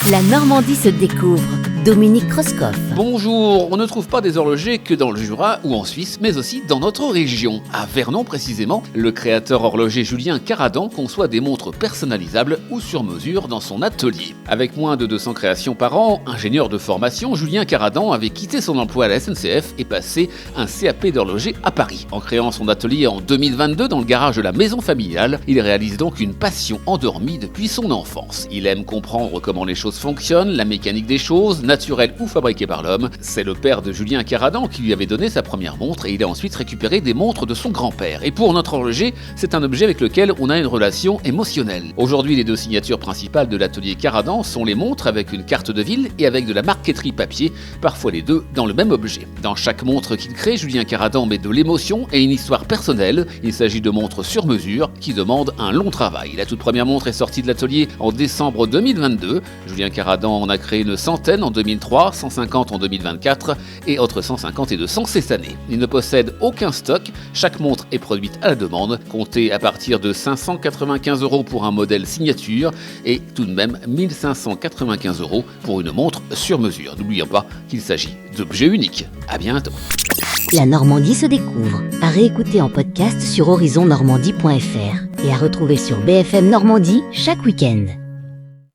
La Normandie se découvre. Dominique Kreuskopf. Bonjour, on ne trouve pas des horlogers que dans le Jura ou en Suisse, mais aussi dans notre région. À Vernon précisément, le créateur horloger Julien Caradan conçoit des montres personnalisables ou sur mesure dans son atelier. Avec moins de 200 créations par an, ingénieur de formation, Julien Caradan avait quitté son emploi à la SNCF et passé un CAP d'horloger à Paris. En créant son atelier en 2022 dans le garage de la maison familiale, il réalise donc une passion endormie depuis son enfance. Il aime comprendre comment les choses fonctionnent, la mécanique des choses, naturelle ou fabriquée par l'homme. C'est le père de Julien Caradan qui lui avait donné sa première montre et il a ensuite récupéré des montres de son grand-père. Et pour notre horloger, c'est un objet avec lequel on a une relation émotionnelle. Aujourd'hui, les deux signatures principales de l'atelier Caradan sont les montres avec une carte de ville et avec de la marqueterie papier, parfois les deux dans le même objet. Dans chaque montre qu'il crée, Julien Caradan met de l'émotion et une histoire personnelle. Il s'agit de montres sur mesure qui demandent un long travail. La toute première montre est sortie de l'atelier en décembre 2022. Julien Caradan en a créé une centaine en 2003, 150 en 2024 et entre 150 et 200 cette année. Il ne possède aucun stock, chaque montre est produite à la demande, comptée à partir de 595 € pour un modèle signature et tout de même 1595 € pour une montre sur mesure. N'oublions pas qu'il s'agit d'objets uniques. À bientôt. La Normandie se découvre. À réécouter en podcast sur horizonnormandie.fr et à retrouver sur BFM Normandie chaque week-end.